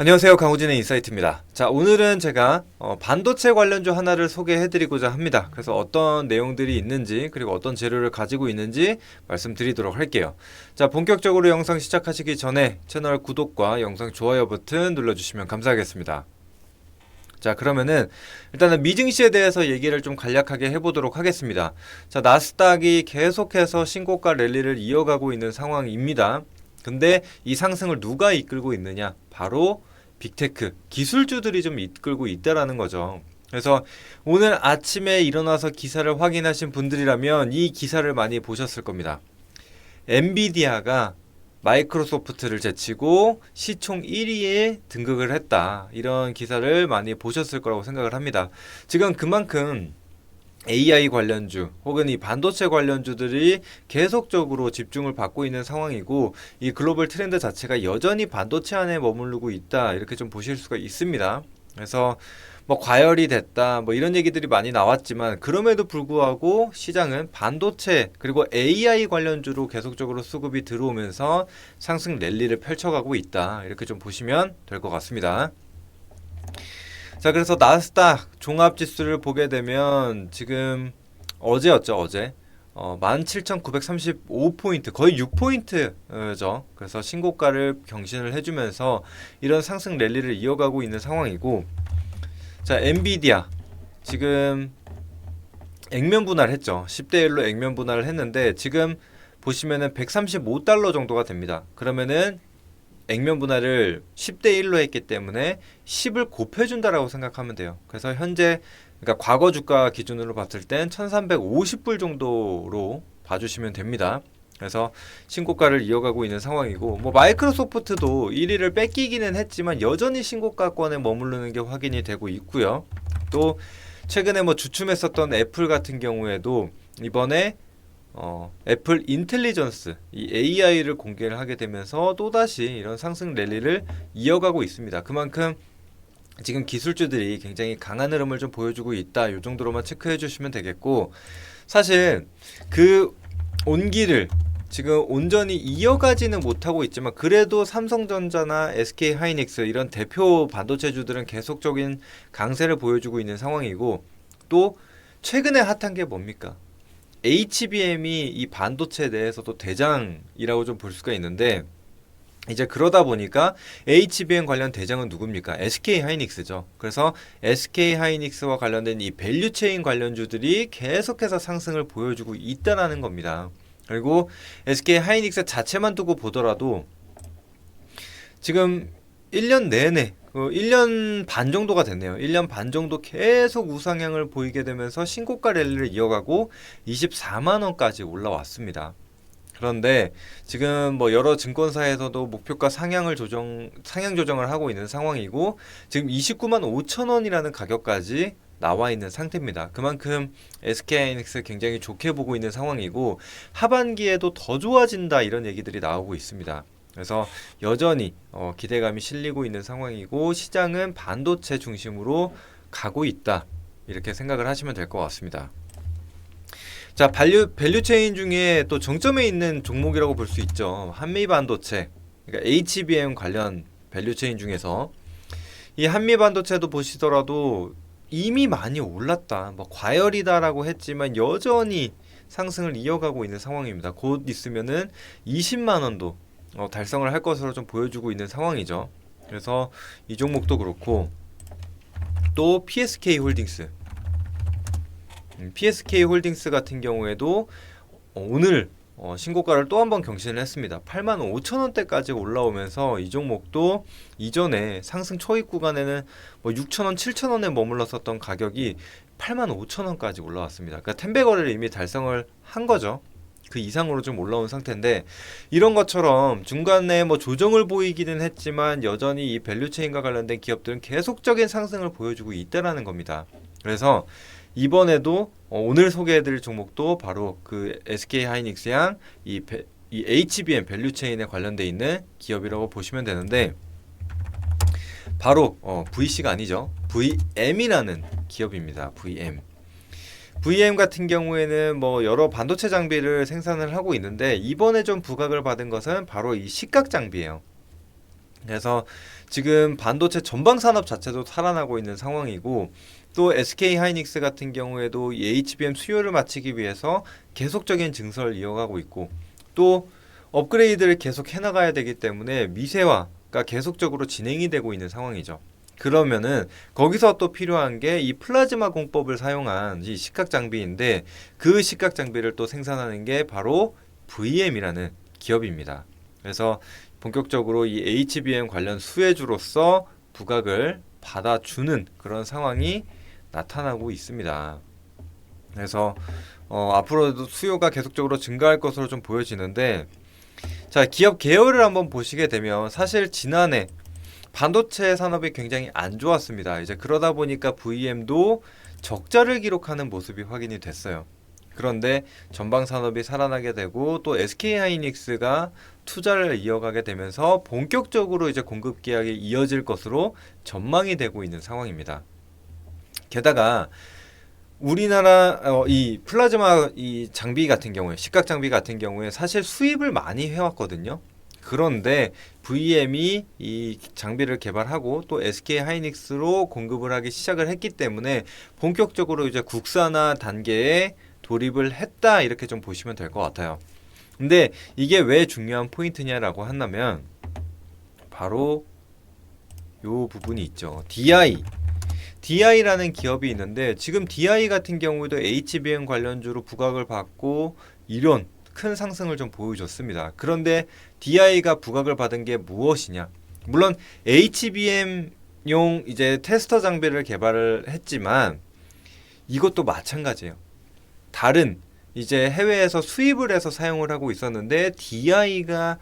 안녕하세요. 강호진의 인사이트입니다. 자, 오늘은 제가 반도체 관련주 하나를 소개해드리고자 합니다. 그래서 어떤 내용들이 있는지 그리고 어떤 재료를 가지고 있는지 말씀드리도록 할게요. 자, 본격적으로 영상 시작하시기 전에 채널 구독과 영상 좋아요 버튼 눌러주시면 감사하겠습니다. 자, 그러면은 일단은 미증시에 대해서 얘기를 좀 간략하게 해보도록 하겠습니다. 자, 나스닥이 계속해서 신고가 랠리를 이어가고 있는 상황입니다. 근데 이 상승을 누가 이끌고 있느냐? 바로 빅테크, 기술주들이 좀 이끌고 있다라는 거죠. 그래서 오늘 아침에 일어나서 기사를 확인하신 분들이라면 이 기사를 많이 보셨을 겁니다. 엔비디아가 마이크로소프트를 제치고 시총 1위에 등극을 했다. 이런 기사를 많이 보셨을 거라고 생각을 합니다. 지금 그만큼 AI 관련주 혹은 이 반도체 관련주들이 계속적으로 집중을 받고 있는 상황이고, 이 글로벌 트렌드 자체가 여전히 반도체 안에 머무르고 있다, 이렇게 좀 보실 수가 있습니다. 그래서 뭐 과열이 됐다 뭐 이런 얘기들이 많이 나왔지만, 그럼에도 불구하고 시장은 반도체 그리고 AI 관련주로 계속적으로 수급이 들어오면서 상승 랠리를 펼쳐가고 있다, 이렇게 좀 보시면 될 것 같습니다. 자, 그래서 나스닥 종합지수를 보게 되면 지금 어제였죠, 어제 17,935포인트, 거의 6포인트죠. 그래서 신고가를 경신을 해주면서 이런 상승 랠리를 이어가고 있는 상황이고, 자, 엔비디아 지금 액면 분할을 했죠. 10대 1로 액면 분할을 했는데 지금 보시면은 135달러 정도가 됩니다. 그러면은 액면 분할을 10대 1로 했기 때문에 10을 곱해준다라고 생각하면 돼요. 그래서 현재, 그러니까 과거 주가 기준으로 봤을 땐 1350불 정도로 봐주시면 됩니다. 그래서 신고가를 이어가고 있는 상황이고, 뭐 마이크로소프트도 1위를 뺏기기는 했지만 여전히 신고가권에 머무르는 게 확인이 되고 있고요. 또 최근에 뭐 주춤했었던 애플 같은 경우에도 이번에 애플 인텔리전스, 이 AI를 공개를 하게 되면서 또다시 이런 상승 랠리를 이어가고 있습니다. 그만큼 지금 기술주들이 굉장히 강한 흐름을 좀 보여주고 있다, 이 정도로만 체크해 주시면 되겠고, 사실 그 온기를 지금 온전히 이어가지는 못하고 있지만 그래도 삼성전자나 SK하이닉스 이런 대표 반도체주들은 계속적인 강세를 보여주고 있는 상황이고, 또 최근에 핫한 게 뭡니까? HBM이 이 반도체 내에서도 대장이라고 좀 볼 수가 있는데, 이제 그러다 보니까 HBM 관련 대장은 누굽니까? SK하이닉스죠. 그래서 SK하이닉스와 관련된 이 밸류체인 관련주들이 계속해서 상승을 보여주고 있다라는 겁니다. 그리고 SK하이닉스 자체만 두고 보더라도 지금 1년 내내 1년 반 정도가 됐네요. 1년 반 정도 계속 우상향을 보이게 되면서 신고가 랠리를 이어가고 24만원까지 올라왔습니다. 그런데 지금 뭐 여러 증권사에서도 목표가 상향 조정을 하고 있는 상황이고, 지금 29만 5천원이라는 가격까지 나와 있는 상태입니다. 그만큼 SK하이닉스 굉장히 좋게 보고 있는 상황이고, 하반기에도 더 좋아진다, 이런 얘기들이 나오고 있습니다. 그래서 여전히 기대감이 실리고 있는 상황이고, 시장은 반도체 중심으로 가고 있다, 이렇게 생각을 하시면 될 것 같습니다. 자, 밸류체인 중에 또 정점에 있는 종목이라고 볼 수 있죠. 한미반도체, 그러니까 HBM 관련 밸류체인 중에서 이 한미반도체도 보시더라도 이미 많이 올랐다, 뭐 과열이다라고 했지만 여전히 상승을 이어가고 있는 상황입니다. 곧 있으면은 20만원도 달성을 할 것으로 좀 보여주고 있는 상황이죠. 그래서 이 종목도 그렇고, 또 PSK 홀딩스 같은 경우에도 오늘 신고가를 또 한 번 경신을 했습니다. 85,000원대까지 올라오면서 이 종목도 이전에 상승 초입 구간에는 뭐 6,000원, 7,000원에 머물렀었던 가격이 85,000원까지 올라왔습니다. 그러니까 10배 거래를 이미 달성을 한 거죠. 그 이상으로 좀 올라온 상태인데, 이런 것처럼 중간에 뭐 조정을 보이기는 했지만 여전히 이 밸류체인과 관련된 기업들은 계속적인 상승을 보여주고 있다라는 겁니다. 그래서 이번에도 오늘 소개해드릴 종목도 바로 그 SK하이닉스양 이 HBM 밸류체인에 관련돼 있는 기업이라고 보시면 되는데, 바로 VC가 아니죠, VM이라는 기업입니다. VM 같은 경우에는 뭐 여러 반도체 장비를 생산을 하고 있는데, 이번에 좀 부각을 받은 것은 바로 이 식각 장비예요. 그래서 지금 반도체 전방 산업 자체도 살아나고 있는 상황이고, 또 SK 하이닉스 같은 경우에도 이 HBM 수요를 맞추기 위해서 계속적인 증설을 이어가고 있고, 또 업그레이드를 계속 해나가야 되기 때문에 미세화가 계속적으로 진행이 되고 있는 상황이죠. 그러면은 거기서 또 필요한 게 이 플라즈마 공법을 사용한 이 식각 장비인데, 그 식각 장비를 또 생산하는 게 바로 VM이라는 기업입니다. 그래서 본격적으로 이 HBM 관련 수혜주로서 부각을 받아주는 그런 상황이 나타나고 있습니다. 그래서 앞으로도 수요가 계속적으로 증가할 것으로 좀 보여지는데, 자, 기업 계열을 한번 보시게 되면 사실 지난해 반도체 산업이 굉장히 안 좋았습니다. 이제 그러다 보니까 VM도 적자를 기록하는 모습이 확인이 됐어요. 그런데 전방 산업이 살아나게 되고, 또 SK 하이닉스가 투자를 이어가게 되면서 본격적으로 이제 공급 계약이 이어질 것으로 전망이 되고 있는 상황입니다. 게다가 우리나라 이 플라즈마 이 장비 같은 경우에, 식각 장비 같은 경우에 사실 수입을 많이 해왔거든요. 그런데 VM이 이 장비를 개발하고 또 SK 하이닉스로 공급을 하기 시작을 했기 때문에 본격적으로 이제 국산화 단계에 돌입을 했다, 이렇게 좀 보시면 될 것 같아요. 근데 이게 왜 중요한 포인트냐라고 한다면 바로 요 부분이 있죠. DI라는 기업이 있는데, 지금 DI 같은 경우에도 HBM 관련주로 부각을 받고 이런 큰 상승을 좀 보여줬습니다. 그런데 DI가 부각을 받은 게 무엇이냐? 물론 HBM용 이제 테스터 장비를 개발을 했지만 이것도 마찬가지예요. 다른 이제 해외에서 수입을 해서 사용을 하고 있었는데, DI가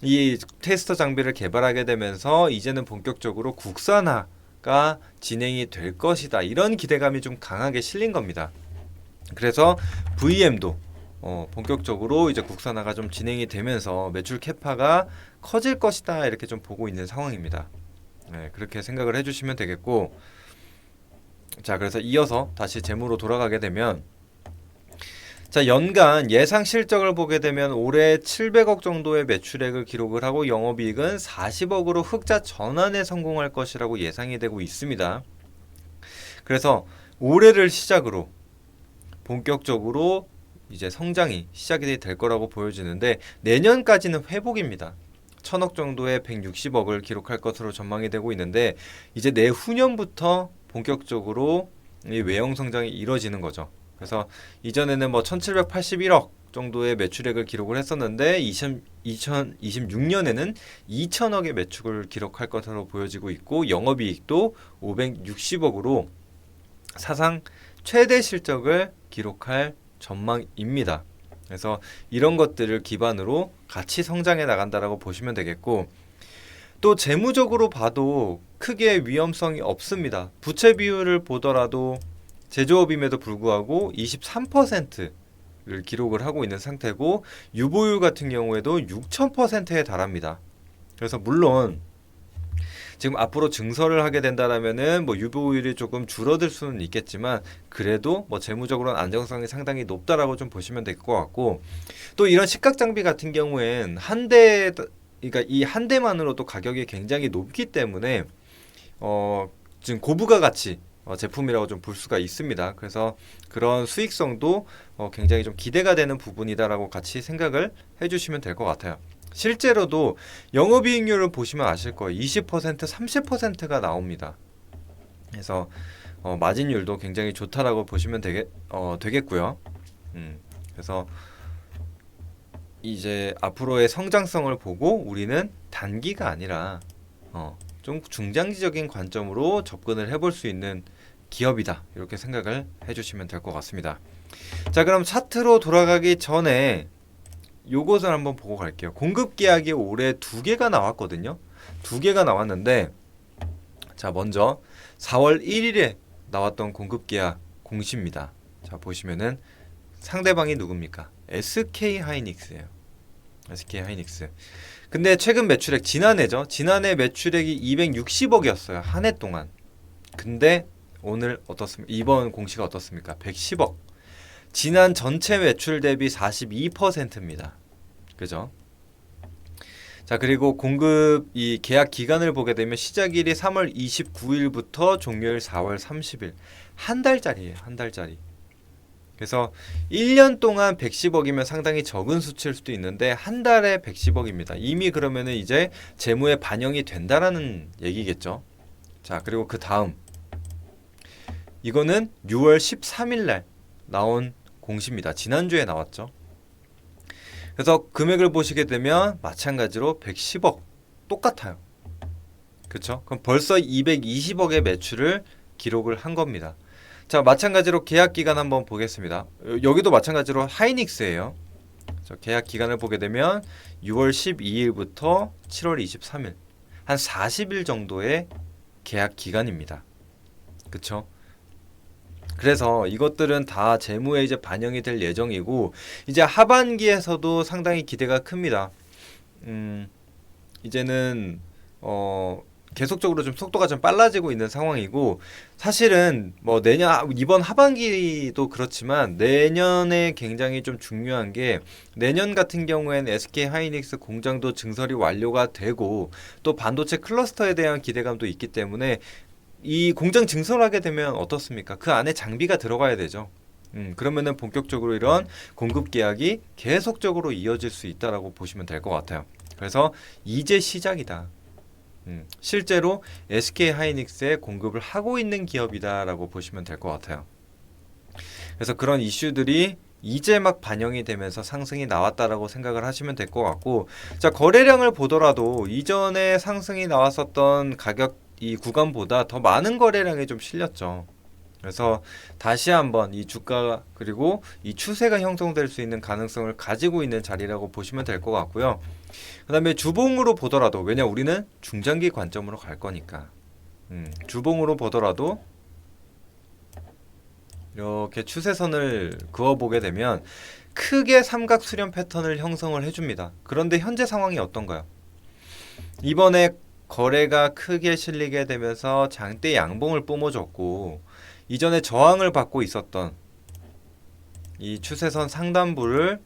이 테스터 장비를 개발하게 되면서 이제는 본격적으로 국산화가 진행이 될 것이다, 이런 기대감이 좀 강하게 실린 겁니다. 그래서 VM도 본격적으로 이제 국산화가 좀 진행이 되면서 매출 캐파가 커질 것이다, 이렇게 좀 보고 있는 상황입니다. 네, 그렇게 생각을 해주시면 되겠고, 자, 그래서 이어서 다시 재무로 돌아가게 되면, 자, 연간 예상 실적을 보게 되면 올해 700억 정도의 매출액을 기록을 하고 영업이익은 40억으로 흑자 전환에 성공할 것이라고 예상이 되고 있습니다. 그래서 올해를 시작으로 본격적으로 이제 성장이 시작이 될 거라고 보여지는데, 내년까지는 회복입니다. 1000억 정도의 160억을 기록할 것으로 전망이 되고 있는데, 이제 내후년부터 본격적으로 이 외형 성장이 이뤄지는 거죠. 그래서 이전에는 뭐 1781억 정도의 매출액을 기록을 했었는데 2026년에는 2000억의 매출을 기록할 것으로 보여지고 있고, 영업이익도 560억으로 사상 최대 실적을 기록할 전망입니다. 그래서 이런 것들을 기반으로 같이 성장해 나간다라고 보시면 되겠고, 또 재무적으로 봐도 크게 위험성이 없습니다. 부채 비율을 보더라도 제조업임에도 불구하고 23%를 기록을 하고 있는 상태고, 유보율 같은 경우에도 6000%에 달합니다. 그래서 물론 지금 앞으로 증설을 하게 된다라면은 뭐 유보율이 조금 줄어들 수는 있겠지만, 그래도 뭐 재무적으로는 안정성이 상당히 높다라고 좀 보시면 될 것 같고, 또 이런 식각 장비 같은 경우엔 그러니까 이 한 대만으로도 가격이 굉장히 높기 때문에 지금 고부가 가치 제품이라고 좀 볼 수가 있습니다. 그래서 그런 수익성도 굉장히 좀 기대가 되는 부분이다라고 같이 생각을 해주시면 될 것 같아요. 실제로도 영업이익률을 보시면 아실 거예요. 20%, 30%가 나옵니다. 그래서 마진율도 굉장히 좋다라고 보시면 되겠고요. 그래서 이제 앞으로의 성장성을 보고 우리는 단기가 아니라 좀 중장기적인 관점으로 접근을 해볼 수 있는 기업이다, 이렇게 생각을 해주시면 될 것 같습니다. 자, 그럼 차트로 돌아가기 전에 요것을 한번 보고 갈게요. 공급 계약이 올해 2개가 나왔거든요. 2개가 나왔는데, 자, 먼저 4월 1일에 나왔던 공급 계약 공시입니다. 자, 보시면은 상대방이 누굽니까? SK 하이닉스예요. SK 하이닉스. 근데 최근 매출액, 지난해죠. 지난해 매출액이 260억이었어요. 한 해 동안. 근데 오늘 어떻습니까? 이번 공시가 어떻습니까? 110억. 지난 전체 매출 대비 42%입니다. 그죠? 자, 그리고 공급 이 계약 기간을 보게 되면 시작일이 3월 29일부터 종료일 4월 30일. 한 달짜리예요. 한 달짜리. 그래서 1년 동안 110억이면 상당히 적은 수치일 수도 있는데 한 달에 110억입니다. 이미 그러면은 이제 재무에 반영이 된다라는 얘기겠죠. 자, 그리고 그 다음 이거는 6월 13일 날 나온 공시입니다. 지난주에 나왔죠. 그래서 금액을 보시게 되면 마찬가지로 110억 똑같아요. 그렇죠? 그럼 벌써 220억의 매출을 기록을 한 겁니다. 자, 마찬가지로 계약 기간 한번 보겠습니다. 여기도 마찬가지로 하이닉스예요. 계약 기간을 보게 되면 6월 12일부터 7월 23일 한 40일 정도의 계약 기간입니다. 그쵸? 그래서 이것들은 다 재무에 이제 반영이 될 예정이고 이제 하반기에서도 상당히 기대가 큽니다. 이제는 계속적으로 좀 속도가 좀 빨라지고 있는 상황이고 사실은 뭐 내년 이번 하반기도 그렇지만 내년에 굉장히 좀 중요한 게 내년 같은 경우에는 SK 하이닉스 공장도 증설이 완료가 되고 또 반도체 클러스터에 대한 기대감도 있기 때문에 이 공장 증설하게 되면 어떻습니까? 그 안에 장비가 들어가야 되죠. 그러면은 본격적으로 이런 공급 계약이 계속적으로 이어질 수 있다라고 보시면 될 것 같아요. 그래서 이제 시작이다. 실제로 SK 하이닉스에 공급을 하고 있는 기업이다라고 보시면 될 것 같아요. 그래서 그런 이슈들이 이제 막 반영이 되면서 상승이 나왔다라고 생각을 하시면 될 것 같고, 자, 거래량을 보더라도 이전에 상승이 나왔었던 가격 이 구간보다 더 많은 거래량이 좀 실렸죠. 그래서 다시 한번 이 주가 그리고 이 추세가 형성될 수 있는 가능성을 가지고 있는 자리라고 보시면 될 것 같고요. 그 다음에 주봉으로 보더라도 왜냐 우리는 중장기 관점으로 갈 거니까 주봉으로 보더라도 이렇게 추세선을 그어보게 되면 크게 삼각 수렴 패턴을 형성을 해줍니다. 그런데 현재 상황이 어떤가요? 이번에 거래가 크게 실리게 되면서 장대 양봉을 뿜어줬고 이전에 저항을 받고 있었던 이 추세선 상단부를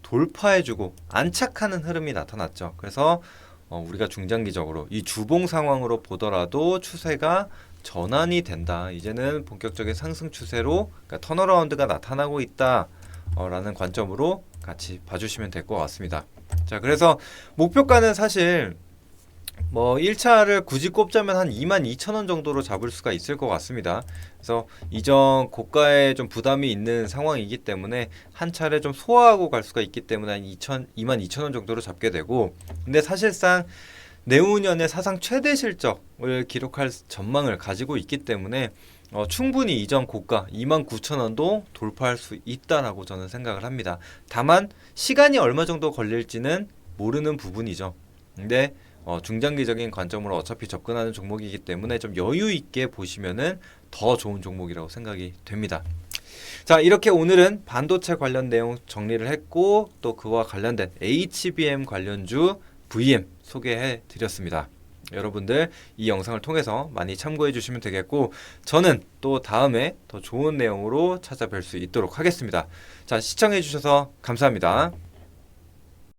돌파해주고 안착하는 흐름이 나타났죠. 그래서 우리가 중장기적으로 이 주봉 상황으로 보더라도 추세가 전환이 된다. 이제는 본격적인 상승 추세로 그러니까 턴어라운드가 나타나고 있다. 라는 관점으로 같이 봐주시면 될 것 같습니다. 자, 그래서 목표가는 사실 뭐 1차를 굳이 꼽자면 한 22,000원 정도로 잡을 수가 있을 것 같습니다. 그래서 이전 고가에 좀 부담이 있는 상황이기 때문에 한 차례 좀 소화하고 갈 수가 있기 때문에 한 22,000원 정도로 잡게 되고, 근데 사실상 내후년에 사상 최대 실적을 기록할 전망을 가지고 있기 때문에 충분히 이전 고가 29,000원도 돌파할 수 있다라고 저는 생각을 합니다. 다만 시간이 얼마 정도 걸릴지는 모르는 부분이죠. 근데 중장기적인 관점으로 어차피 접근하는 종목이기 때문에 좀 여유 있게 보시면은 더 좋은 종목이라고 생각이 됩니다. 자, 이렇게 오늘은 반도체 관련 내용 정리를 했고 또 그와 관련된 HBM 관련주 VM 소개해 드렸습니다. 여러분들 이 영상을 통해서 많이 참고해 주시면 되겠고 저는 또 다음에 더 좋은 내용으로 찾아뵐 수 있도록 하겠습니다. 자, 시청해 주셔서 감사합니다.